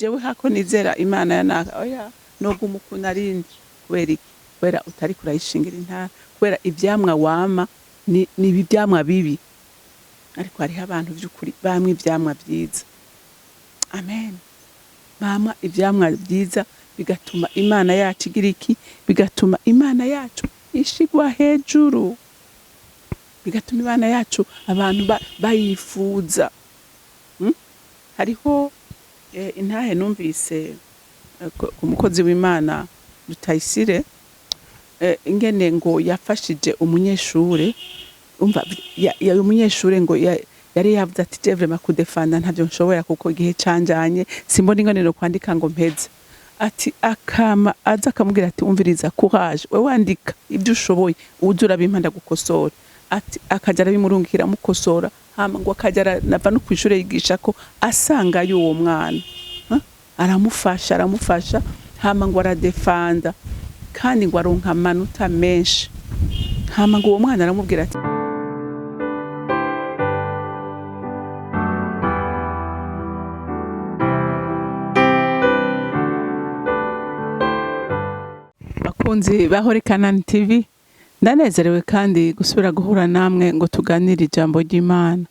jewe hako nizera Imana ya naka oya noga umukuna arindi kubera utari kurayishingira intara kubera ivyamwa wama ni ivyamwa bibi ariko hariho abantu by'ukuri bamwe ivyamwa byiza amen mama ivyamwa byiza bigatuma Imana yacu igira iki bigatuma Imana yacu ishigwa hejuru bigatuma Imana yacu abantu bayifuza hariho intahe numvise ku mukozi w'Imana Rutayisire ingene ngo yafashije umunyeshure umva ya umunyeshure ngo yari yavuze ati je vraiment kudefanda ntavyo nshobora kuko igihe canjanye simbona ingonero kwandika ngo mpeze ati akama aza akamubwira ati umviriza courage we wandika ibyo ushoboye uzura bimpanda gukosora ati akajara bimurungikira mukosora hama ngo akajara nava no kwishure yigisha ko asanga y'uwo mwana aramufasha hama ngo aradefanda kandi ngo aronka amanota menshi hama ngo uwo mwana aramubwira ati bakunzi bahore CANAAN TV ndanezerewe kandi gusubira guhura namwe ngo tuganire ijambo ry'Imana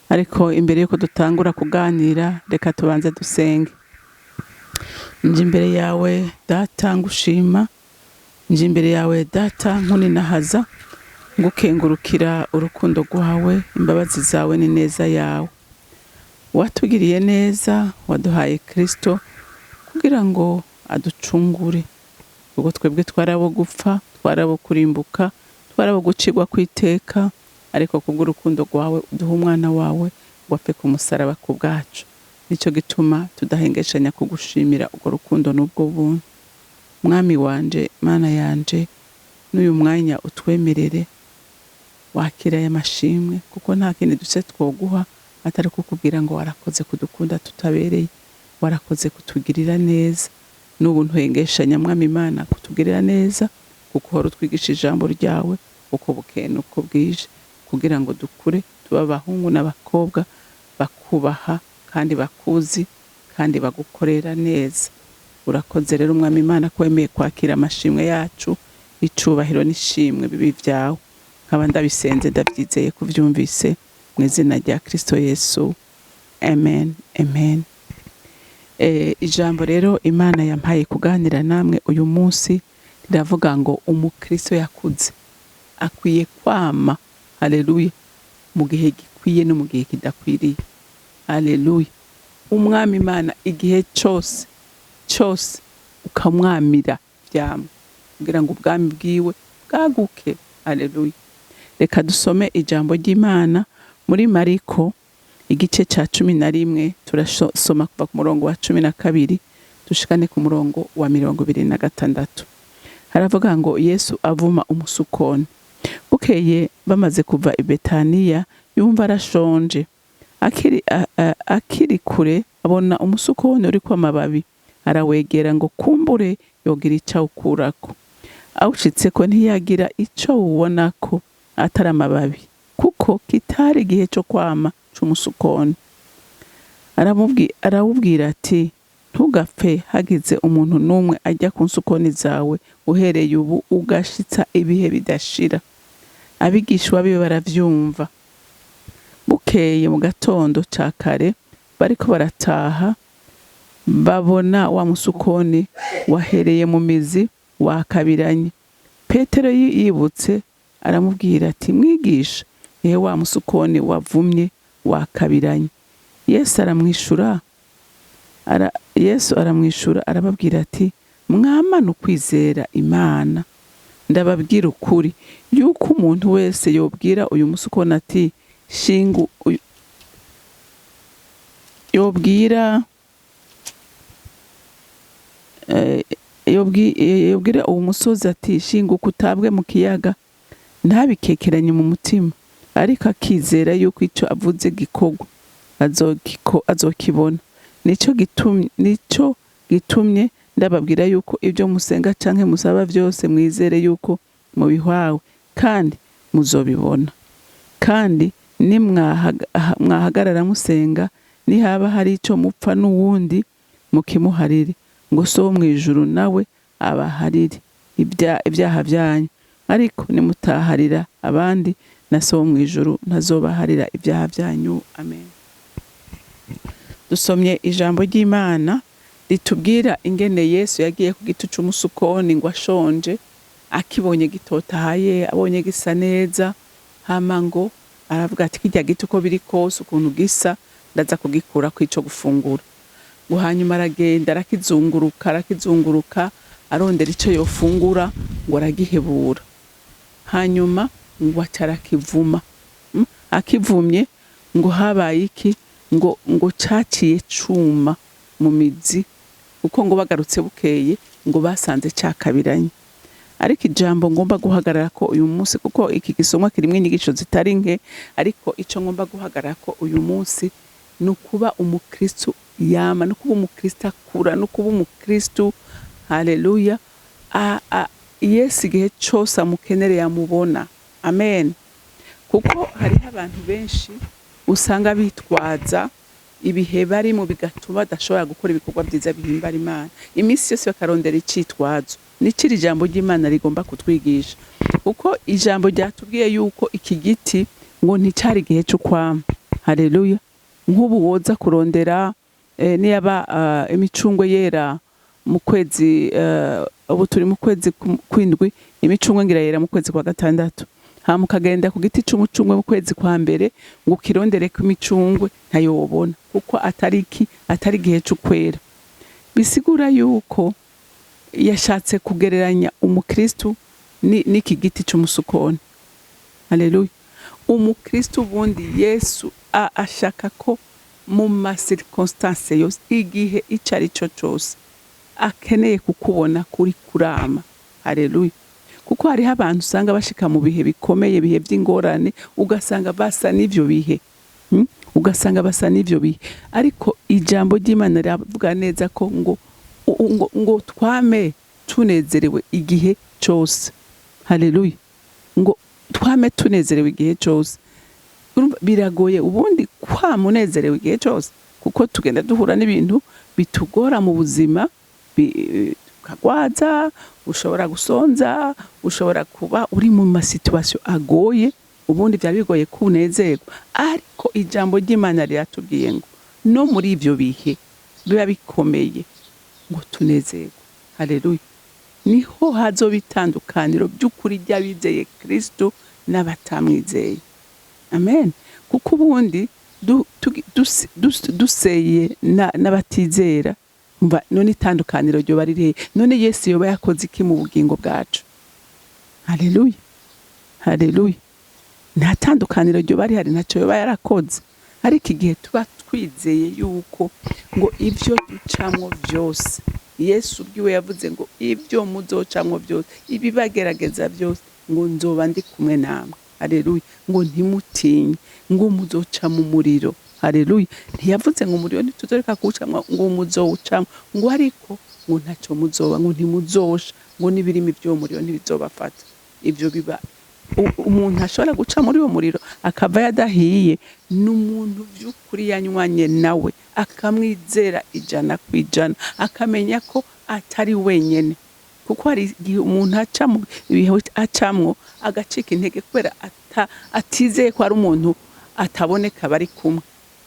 ariko imbere yuko dutangura kuganira reka tubanze dusenge. Nje imbere yawe data ngushima, nje imbere yawe data nkuninahaza ngukengurukira urukundo rwawe, imbabazi zawe ni neza yawe. Watugiriye neza, waduhaye Kristo kugira ngo aducungure. Ubwo twebwe twarabo gupfa, twarabo kurimbuka, twarabo gucigwa kwiteka, ariko kubw'urukundo rwawe uduha umwana wawe wapfe ku musaraba ku bwacu. Nico gituma tudahengeshanya kugushimira ubwo rukundo n'ubwo buntu. Mwami wanje, Mana yanje, n'uyu mwanya utwemerere wakira aya mashimwe, kuko nta kindi duse twoguha atari kukubwira ngo warakoze kudukunda tutabereye, warakoze kutugirira neza. N'ubu ntuhengeshanya Mwami Imana kutugirira neza, kuko uhora utwigisha ijambo ryawe uko bukeye n'uko bwije, kugira ngo dukure tuba abahungu n'abakobwa bakubaha kandi bakuzi kandi bagukorera neza. Urakoze rero Mwami Imana ko wemeye kwakira amashimwe yacu, icubahiro n'ishimwe bibi vyawe. Nkaba ndabisenze ndabyizeye kuvyumvise mu izina rya Kristo Yesu. Amen. Amen. Ijambo rero Imana yampaye kuganira namwe uyu munsi riravuga ngo umukristo yakuze akwiye kwama, haleluya, mu gihe gikwiye no mu gihe kidakwiriye. Haleluya. Umwami Imana igihe cyose ukamwamira vyama kugira ngo ubwami bwiwe bwaguke. Haleluya. Reka dusome ijambo ry'Imana muri Mariko igice ca 11, turasoma kuva ku murongo wa 12 dushikane ku murongo wa 26. Haravuga ngo Yesu avuma umusukoni. Bukeye bamaze kuva i Betaniya, yumva arashonje. Akiri kure abona umusukoni uriko amababi, arawegera ngo kumbure yogira ico awukurako. Awushitseko ntiyagira ico awubonako atari amababi, kuko kitari igihe cyo kwama c'umusukoni. Arawubwira ati, ntugapfe hagize umuntu n'umwe ajya ku nsukoni zawe uhereye ubu ugashitsa ibihe bidashira. Abigishwa biwe baravyumva. Bukeye mu gatondo ca kare bariko barataha, babona wa musukoni wahereye mu mizi wakabiranye. Petero yibutse aramubwira ati, mwigisha, wa musukoni wavumye wakabiranye. Yesu aramwishura arababwira ati, mwamana ukwizera Imana. Ndababwira ukuri yuko umuntu wese yobwira uyu musukoni ati, shingu, yobwira uwo musozi ati, shinguka utabwe mu kiyaga, ntabikekeranye mu mutima, ariko akizera yuko ico avuze gikorwa azokibona. Nico gitumye ndababwira yuko ibyo musenga canke musaba vyose mwizere yuko mubihwawe, kandi muzobibona. Kandi nimwahagarara musenga, nihaba hari ico mupfa n'uwundi, mukimuharire, ngo so wo mw'ijuru nawe abaharire ibyaha byanyu, ariko nimutaharira abandi na so wo mw'ijuru ntazobaharira ibyaha byanyu. Amen. Dusomye ijambo ry'Imana ritubwira ingene Yesu yagiye ku giti c'umusukoni ngo ashonje, akibonye gitotahaye, abonye gisa neza, hama ngo aravuga ati kirya giti uko biri kose ukuntu gisa ndaza kugikura kwico gufungura. Ngo hanyuma aragenda arakizunguruka arondera ico yofungura, ngo aragihebura, hanyuma ngo acarakivuma. Akivumye ngo habaye iki? ngo caciye cuma mu mizi, kuko ngo bagarutse bukeye ngo basanze cakabiranye. Ariko ijambo ngomba guhagarara ko uyu munsi, kuko iki gisomwa kirimwe inyigisho zitari nke, ariko ico ngomba guhagarara ko uyu munsi ni ukuba umukristu yama, no kuba umukristu akura, no kuba umukristu, haleluya, Yesu igihe cose amukenere yamubona. Amen. Kuko hariho abantu benshi usanga bitwaza ibihe barimo bigatuma badashobora gukora ibikorwa byiza bihimbara Imana. Iminsi yose bakarondera icitwazo. Nicyo ijambo ry'Imana rigomba kutwigisha, kuko ijambo ryatubwiye yuko iki giti ngo nticari igihe cyo kwama. Haleluya. Nk'ubu woza kurondera niyaba imicungwe yera mu kwezi, ubu turi mu kwezi kw'indwi, imicungwe ngira yera mu kwezi kwa gatandatu. Hama ukagenda ku giti c'umucungwe mu kwezi kwa mbere ngo ukirondere ku imicungwe ntayobona, kuko atari igihe c'ukwera. Bisigura yuko yashatse kugereranya umukristu n'iki giti c'umusukoni. Haleluya. Umukristu ubundi Yesu ashaka ko mu circonstance yose, igihe icari cyo cyose akeneye kukubona kuri kurama. Haleluya. Kuko hariho abantu usanga bashika mu bihe bikomeye, bihe by'ingorane, ugasanga basa n'ivyo bihe, ariko ijambo ry'Imana riravuga neza ko ngo twame tunezerewe igihe cyose. Haleluya. Ngo twame tunezerewe igihe cyose. Biragoye ubundi kwamunezerewe igihe cyose, kuko tugenda duhura n'ibintu bitugora mu buzima, ukagwaza, ushobora gusonza, ushobora kuba uri mu masituwasiyo agoye, ubundi byaba bigoye kunezerwa. Ariko ijambo ry'Imana riratubwiye ngo no muri ivyo bihe biba bikomeye ngo tunezerwe. Haleluya. Niho hazoba itandukaniro by'ukuri ry'abizeye Kristo n'abatamwizeye. Amen. Kuko ubundi duseye n'abatizera, none itandukaniro ryo barire, none Yesu yoba yakoze iki mu bugingo bwacu? Haleluya. Haleluya. Nta tandukaniro ryo bari hari, ntacyo yoba yarakoze. Ariko igihe tuba twizeye yuko ngo ivyo ducamwo byose, Yesu ubwiwe yavuze ngo ibyo muzocamwo byose, ibibagerageza byose, ngo nzoba ndi kumwe namwe. Haleluya. Ngo ntimutinye, ngo muzoca mu muriro. Haleluya. Ntiyavuze ngo umuriro ntituzoreka kuwucamwa, ngo muzowucamwa, ngo ariko ngo ntacyo muzoba, ngo ntimuzosha, ngo n'ibirimi by'uwo muriro ntibizobafata. Ibyo biba umuntu ashobora guca muri uwo muriro akava yadahiye, n'umuntu by'ukuri yanywanye nawe akamwizera 100%, akamenya ko atari wenyene. Kuko hari igihe umuntu acamo ibihe acamwo agacika intege kubera atizeye ko ari umuntu ataboneka bari kumwe.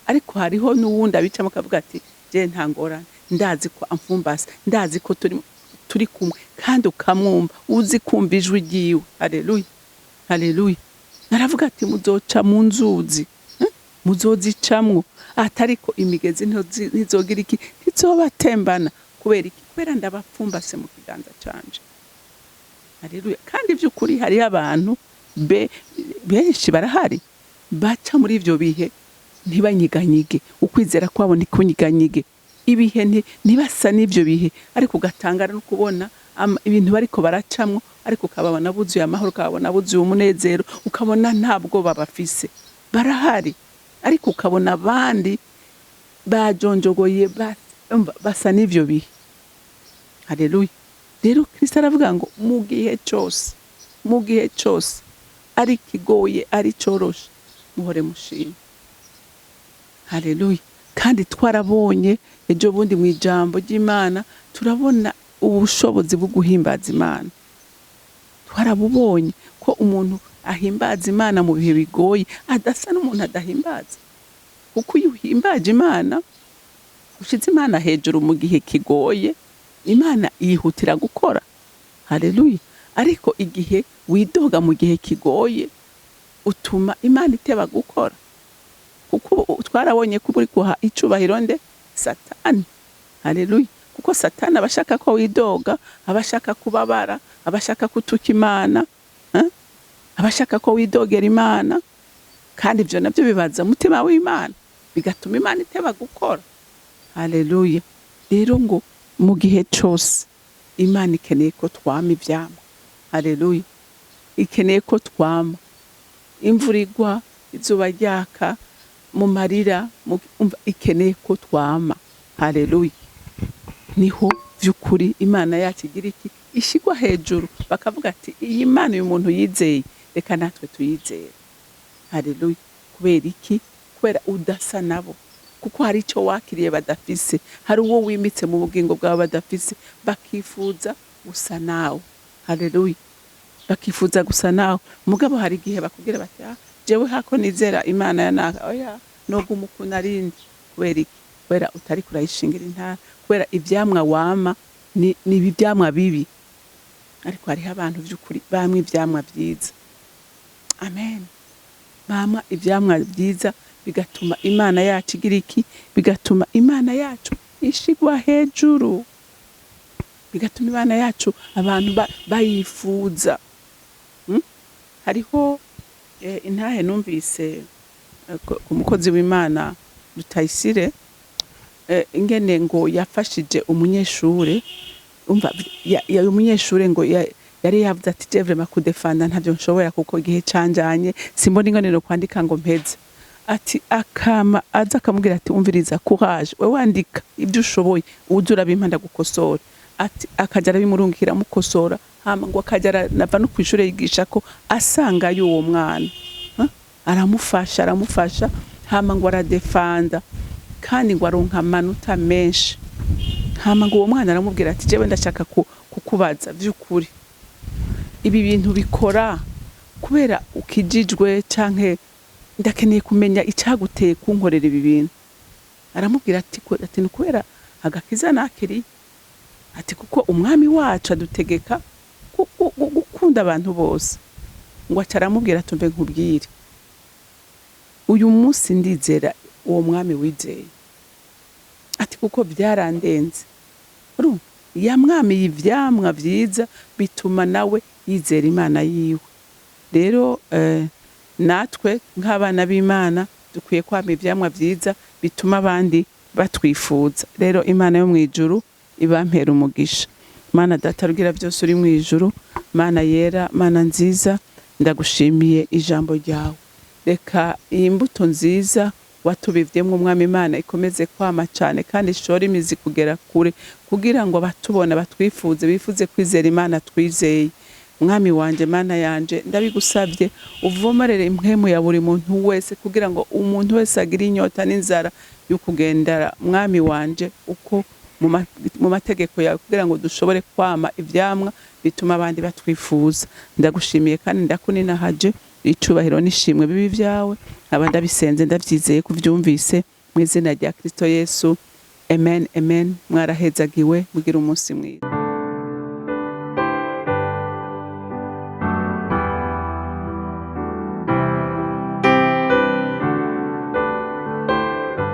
Ariko hariho n'uwundi abicamo akavuga ati je ntangorane, ndazi ko amfumbase, ndazi ko turi kumwe, kandi ukamwumva, uzi kumva ijwi ryiwe. Haleluya. Haleluya. Naravuga ati muzoca mu nzuzi, muzozicamwo, atariko imigezi ntizogira iki, ntizobatembana. Kubera iki? Kubera ndabapfumbase mu kiganza canje. Haleluya. Kandi by'ukuri hariho abantu benshi barahari baca muri ivyo bihe ntibanyiganyige, ukwizera kwabo ntikunyiganyige. Ibihe ntibasa n'ivyo bihe, ariko ugatangara no kubona ibintu bariko baracamwo, ariko ukababona buzuye amahoro, ukabona buzuye umunezero, ukabona ntabwo babafise. Barahari, ariko ukabona abandi bajonjogoye basa n'ivyo bihe. Haleluya. Rero Kristo aravuga ngo mu gihe cyose, ari kigoye ari coroshe, muhore mushima. Haleluya. kandi twarabonye ejo bundi mu ijambo ry'Imana turabona ubushobozi bwo guhimbaza Imana. Twarabubonye ko umuntu ahimbaza Imana mu bihe bigoye adasa n'umuntu adahimbaza, kuko iyo uhimbaje Imana ushize Imana hejuru mu gihe kigoye, Imana yihutira gukora. Haleluya. Ariko igihe widoga mu gihe kigoye utuma Imana iteba gukora, kuko twarabonye ko uri kuha icubahiro nde? Satani. Haleluya. Kuko Satani abashaka ko widoga, abashaka kubabara, abashaka kutuka Imana, abashaka ko widogera Imana, kandi ibyo nabyo bibaza umutima w'Imana bigatuma Imana iteba gukora. Haleluya. Rero ngo mu gihe cyose Imana ikeneye ko twama ivyamwa. Haleluya. Ikeneye ko twama, imvura igwa, izuba ryaka, mu marira, ikeneye ko twama. Haleluya. Niho vy'ukuri Imana yacu igira iki? Ishigwa hejuru, bakavuga ati iyi Imana uyu muntu yizeye, reka natwe tuyizere. Haleluya. Kubera iki? Kubera udasa nabo, kuko hari icyo wakiriye badafise, hari uwo wimitse mu bugingo bwawe badafise, bakifuza gusa nawe. Haleluya. Bakifuza gusa nawe. Mugabo hari igihe bakubwira bati jewe hako nizera Imana ya naka, oya noga umukuna arindi. Kubera iki? Kubera utari kurayishingira intara, kubera ivyamwa wama ni ivyamwa bibi. Ariko hariho abantu vy'ukuri bamwe ivyamwa vyiza. Amen. Bamwa ivyamwa vyiza bigatuma Imana yacu igira iki? Bigatuma Imana yacu ishigwa hejuru, bigatuma Imana yacu abantu bayifuza. Hariho intahe numvise ku mukozi w'Imana Rutayisire, ingene ngo yafashije umunyeshure, umva ya umunyeshure ngo yari yavuze ati je vraiment kudefanda ntavyo nshobora, kuko igihe canjanye simbona ingonero kwandika ngo mpeze. Ati akama aza akamubwira ati umviriza courage, we wandika ibyo ushoboye, uzura bimpanda gukosora. Ati akajya arabimurungikira mukosora, hama ngo akajya nava no kw'ishure yigisha ko asanga y'uwo mwana, aramufasha, hama ngo aradefanda kandi ngo aronka amanota menshi. Hama ngo uwo mwana aramubwira ati jewe ndashaka kukubaza vy'ukuri, ibi bintu bikora kubera ukijijwe canke ndakeneye kumenya icaguteye kunkorera ibi bintu? Aramubwira ati kubera agakiza nakiri, ati kuko umwami wacu adutegeka gukunda abantu bose. Ngo acaramubwira tumve nkubwire, uyu munsi ndizera uwo mwami wizeye. Ati kuko byarandenze. Ya mwami y'ivyamwa vyiza bituma nawe yizera Imana yiwe. Rero natwe nk'abana b'Imana dukwiye kwama ivyamwa vyiza bituma abandi batwifuza. Rero Imana yo mwijuru ibampera umugisha. Mana data rugira byose uri mwijuru, Mana yera, Mana nziza, ndagushimiye ijambo ryawe. Reka iyi mbuto nziza watubivyemwe Umwami Imana ikomeze kwama cyane kandi ishora imizi kugera kure, kugira ngo batubona batwifuze, bifuze kwizera Imana twizeye. Mwami wanje, Mana yanje, ndabigusabye uvomerere impwemu ya buri muntu wese, kugira ngo umuntu wese agire inyota n'inzara yo kugendera Mwami wanje uko mu mategeko yawe, kugira ngo dushobore kwama ivyamwa bituma abandi batwifuza. Ndagushimiye kandi ndakuninahaje, icubahiro n'ishimwe bibi vyawe, abandi bisenze ndavyizeye kuvyumvise mu izina rya Kristo Yesu. Amen, amen. Mwarahezagiwe, mugira umunsi mwiza.